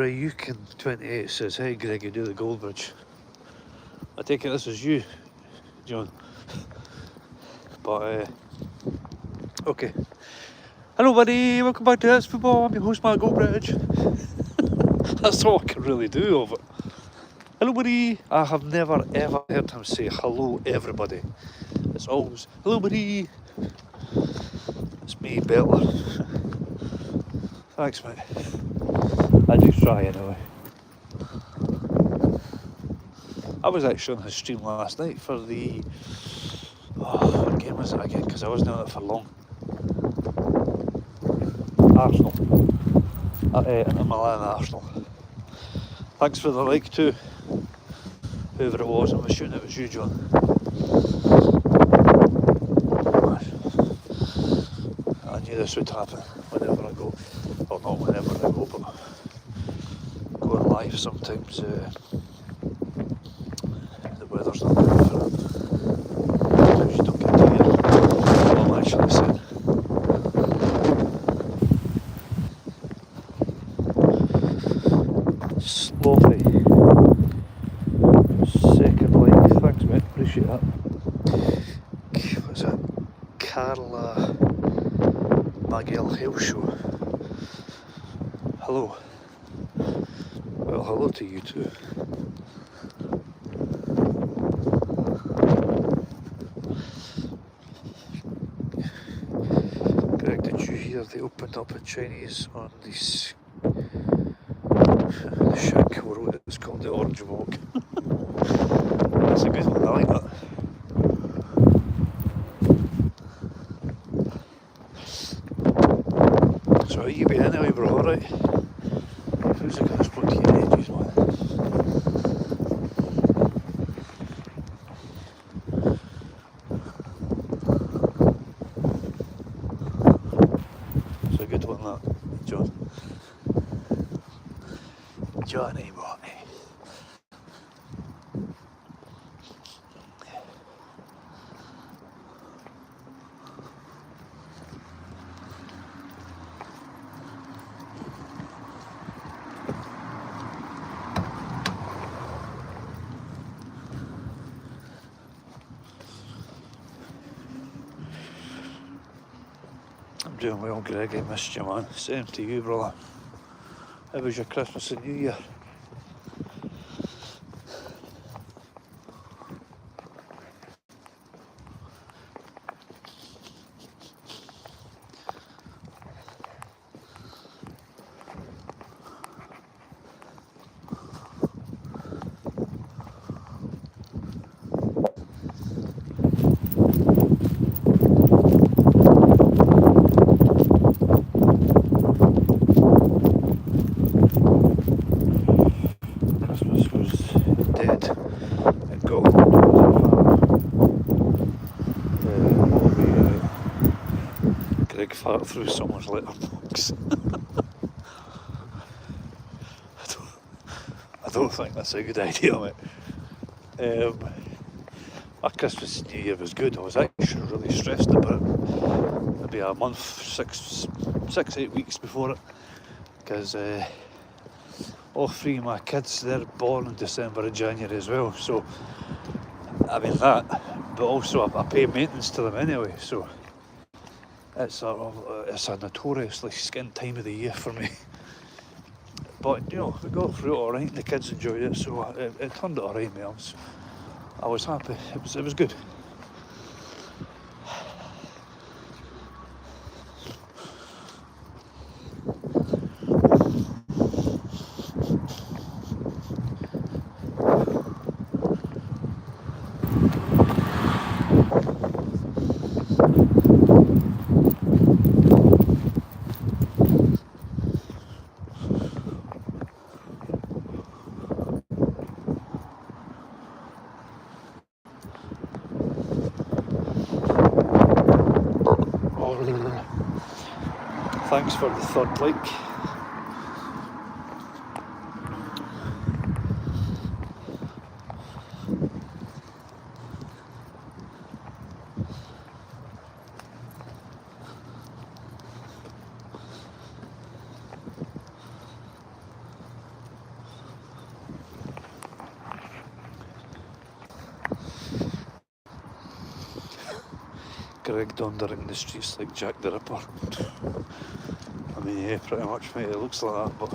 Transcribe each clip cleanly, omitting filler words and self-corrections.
Ryukin28 says, "Hey Greg, you do the Gold Bridge." I take it this is you, John. But okay. Hello, buddy. Welcome back to It's Football. I'm your host, Matt Goldbridge. That's all I can really do of it. Hello, buddy. I have never ever heard him say hello, everybody. It's always hello, buddy. It's me, Bella. Thanks, mate. I do try anyway. I was actually on his stream last night for the. What game was it again? Because I wasn't on it for long. Arsenal. Inter Milan Arsenal. Thanks for the like too. Whoever it was, I'm assuming it was you, John. I knew this would happen whenever I go. Well, not whenever I go, but going live sometimes the weather's not good for it. Sometimes you don't get to hear what I'm actually saying. Sloppy. Second like, thanks mate, appreciate that. What's that? Carla Magel Hill Show. Hello. Well, hello to you too. Greg, did you hear they opened up a Chinese on this? The Shank Road, it's called the Orange Walk. That's a good one, I like that. So how you been anyway, bro? Alright? Who's it gonna spoke to you in ages, man? It's a good one, that, John. Johnny boy. I'm doing well, Greg. I missed you, man. Same to you, brother. How was your Christmas and New Year? Fart through someone's letterbox. I don't think that's a good idea, mate. My Christmas and New Year was good. I was actually really stressed about it. Maybe a month, 8 weeks before it, because all three of my kids, they're born in December and January as well. So I mean that, but also I pay maintenance to them anyway. So it's a notoriously skint time of the year for me. But you know, we got through it all right. The kids enjoyed it, so it turned out all right, mate. I was happy. It was good. Thanks for the third like. Greg Dundering in the streets like Jack the Ripper. I mean, yeah, pretty much, mate, it looks like that, but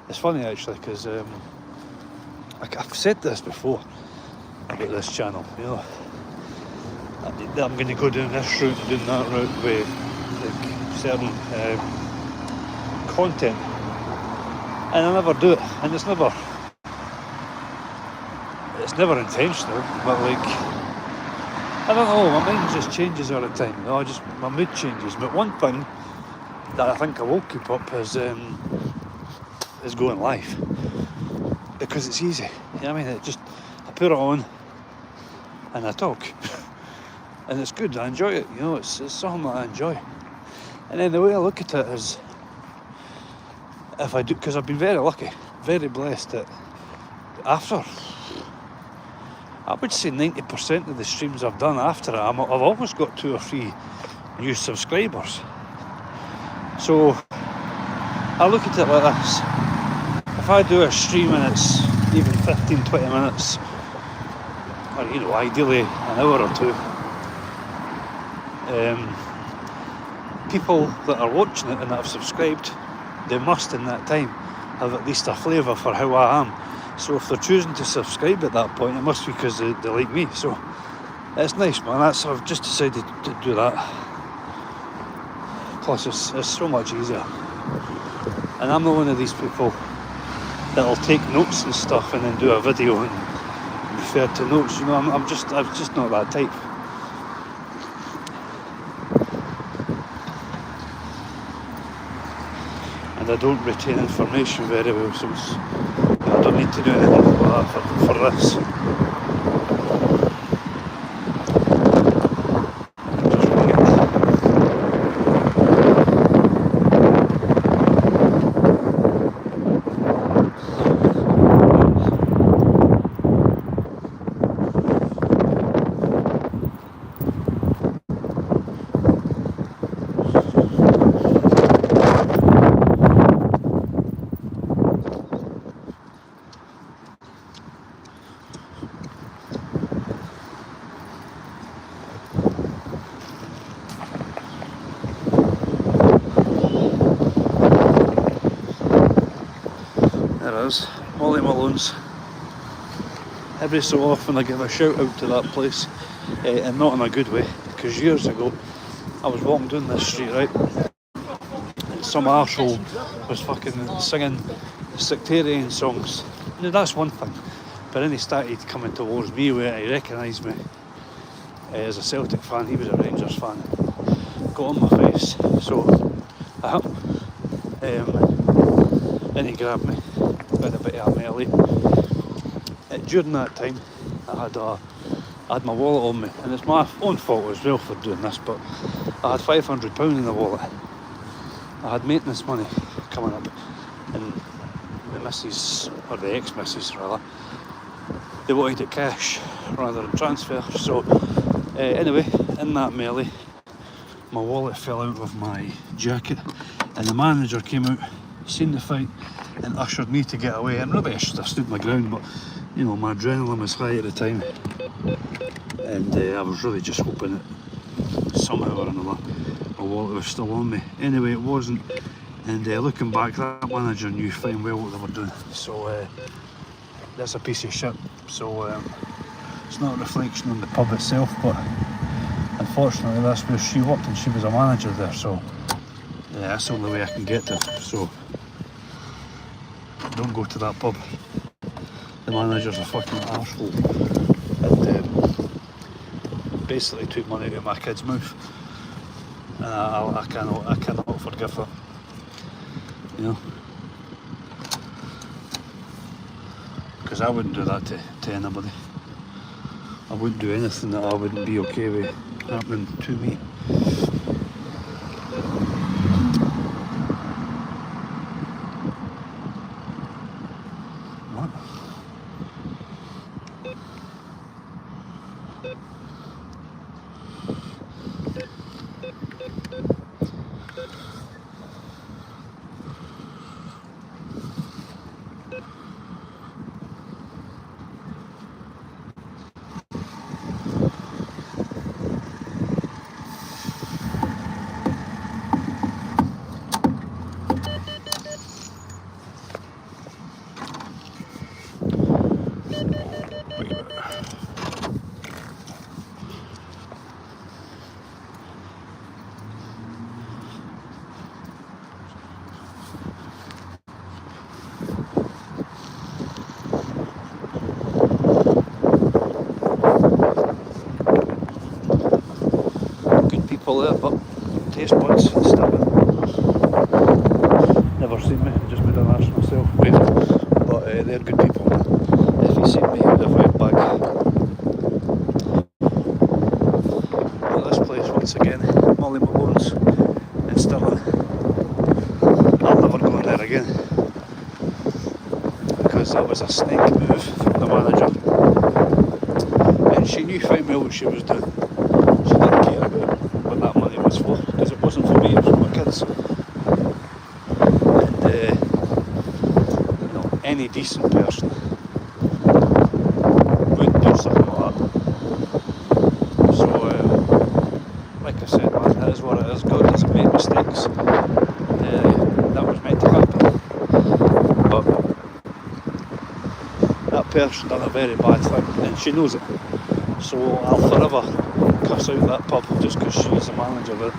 it's funny actually, because I've said this before about this channel, you know, I'm going to go down this route and down that route with like certain content, and I never do it, and it's never intentional, but like, I don't know, my mind just changes all the time, you know, my mood changes. But one thing that I think I will keep up is going live, because it's easy, you know what I mean? I put it on and I talk and it's good, I enjoy it, you know, it's something that I enjoy. And then the way I look at it is, if I do, because I've been very lucky, very blessed that after, I would say 90% of the streams I've done after it, I've always got 2 or 3 new subscribers. So I look at it like this: if I do a stream and it's even 15-20 minutes, or you know, ideally an hour or 2, people that are watching it and that have subscribed, they must in that time have at least a flavour for how I am. So if they're choosing to subscribe at that point, it must be because they like me. So it's nice, man. I've just decided to do that. Plus it's so much easier. And I'm not one of these people that'll take notes and stuff and then do a video and refer to notes. You know, I'm just not that type. And I don't retain information very well, so I don't need to do anything like that for this. Just wing it. There it is, Molly Malone's. Every so often I give a shout out to that place, and not in a good way, because years ago I was walking down this street, right, and some arsehole was fucking singing sectarian songs. Now that's one thing, but then he started coming towards me where he recognised me as a Celtic fan. He was a Rangers fan. Got on my face, so I hit him, and he grabbed me. Been a bit of a melee. During that time, I had my wallet on me, and it's my own fault as well for doing this, but I had £500 in the wallet. I had maintenance money coming up, and the missus, or the ex-missus rather, they wanted it cash rather than transfer. So anyway, in that melee, my wallet fell out of my jacket, and the manager came out, seen the fight, and ushered me to get away. And really I should have stood my ground, but you know, my adrenaline was high at the time, and I was really just hoping that somehow or another my wallet was still on me. Anyway, it wasn't, and looking back, that manager knew fine well what they were doing. So that's a piece of shit. So it's not a reflection on the pub itself, but unfortunately that's where she worked and she was a manager there, so yeah, that's the only way I can get to her. So don't go to that pub. The manager's a fucking arsehole, and basically took money out of my kid's mouth, and I cannot forgive her, you know, because I wouldn't do that to anybody. I wouldn't do anything that I wouldn't be okay with happening to me. What? people there, but taste buds still. Never seen me, just made an arse myself. But they're good people. If you see me, you would have went back. But this place, once again, Molly Malone's in Stirling. I'll never go in there again. Because that was a snake move from the manager. And she knew fine well what she was doing. She didn't care about what that money was for, because it wasn't for me, it was for my kids. And any decent person wouldn't do something like that. So, like I said, man, that is what it is. God doesn't make mistakes. That was meant to happen. But that person done a very bad thing, and she knows it. So I'll forever cuss out that pub just because she's the manager there.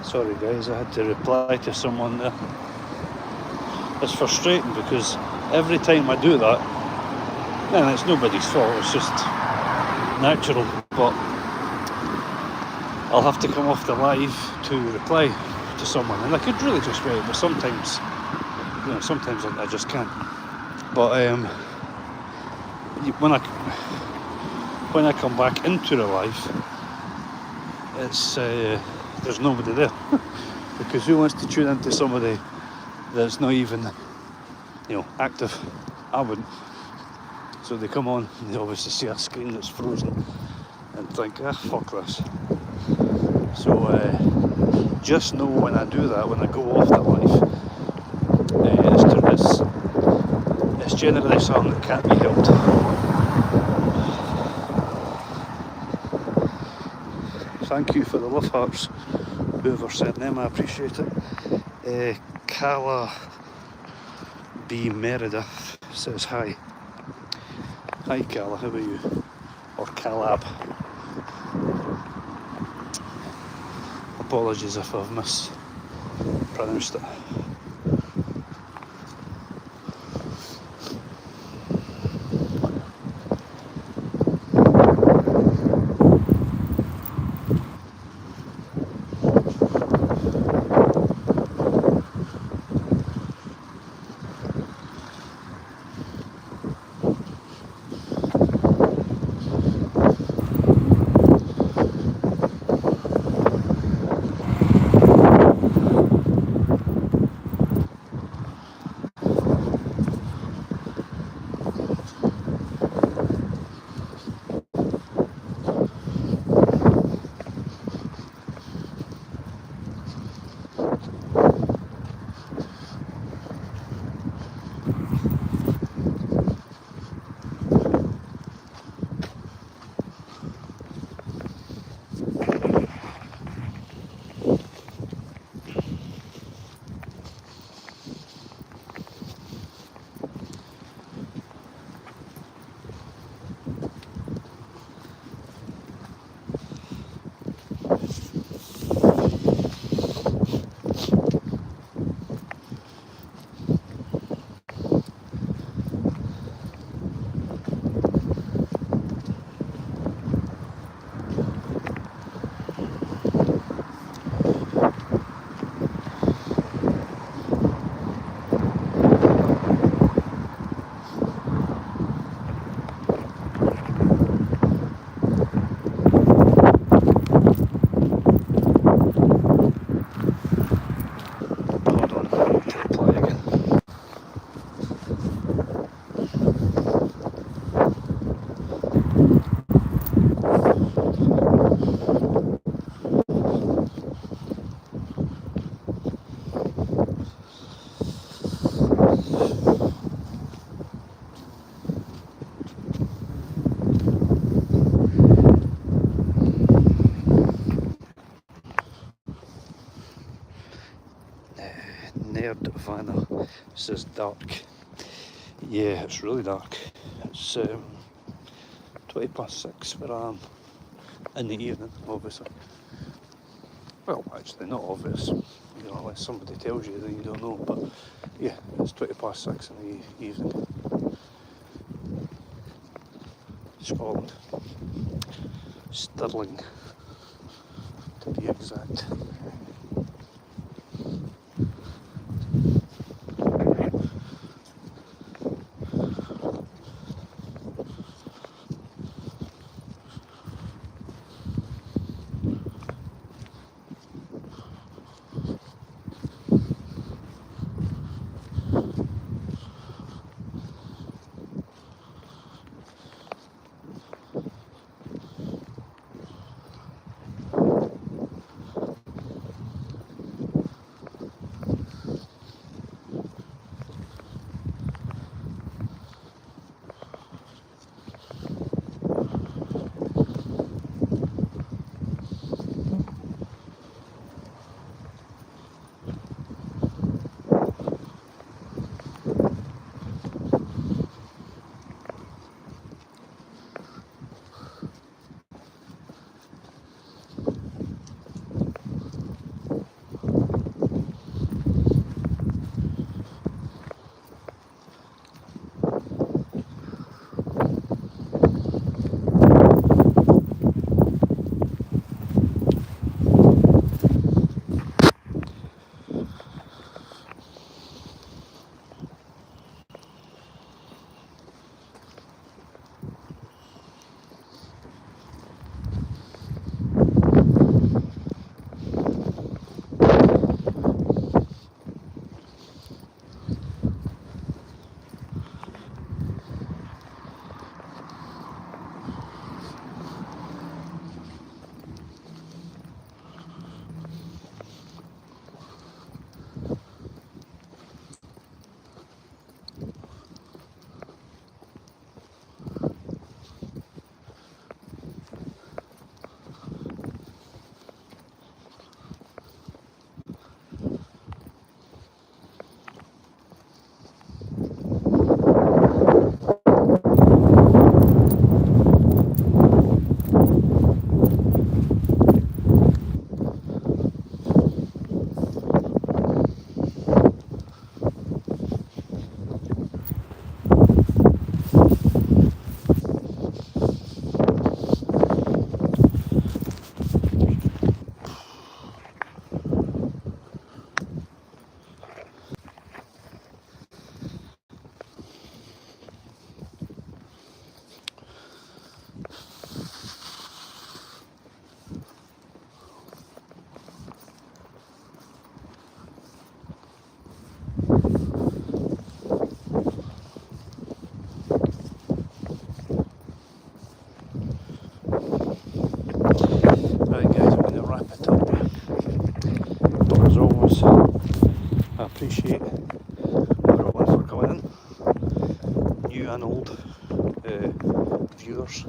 Sorry guys, I had to reply to someone there. It's frustrating because every time I do that, and it's nobody's fault, it's just natural, but I'll have to come off the live to reply to someone, and I could really just wait, but sometimes, sometimes I just can't. But when I come back into the live, it's there's nobody there. Because who wants to tune into somebody that's not even active? I wouldn't. So they come on and they obviously see a screen that's frozen and think, fuck this. So just know when I do that, when I go off the live, it's generally something that can't be helped. Thank you for the love hearts, whoever sent them, I appreciate it. Cala B. Meredith says hi. Hi Cala, how are you? Or Calab. Apologies if I've mispronounced it. Nerdvana says dark. Yeah, it's really dark. It's 6:20 where I am in the evening, obviously. Well, actually, not obvious. You know, unless somebody tells you, then you don't know. But yeah, it's 6:20 in the evening. Scotland. Stirling, to be exact. I appreciate everyone for coming in, new and old viewers.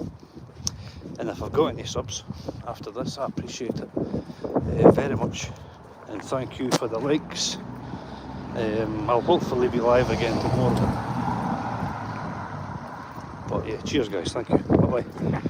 And if I've got any subs after this, I appreciate it very much. And thank you for the likes. I'll hopefully be live again tomorrow. But yeah, cheers guys, thank you, bye bye.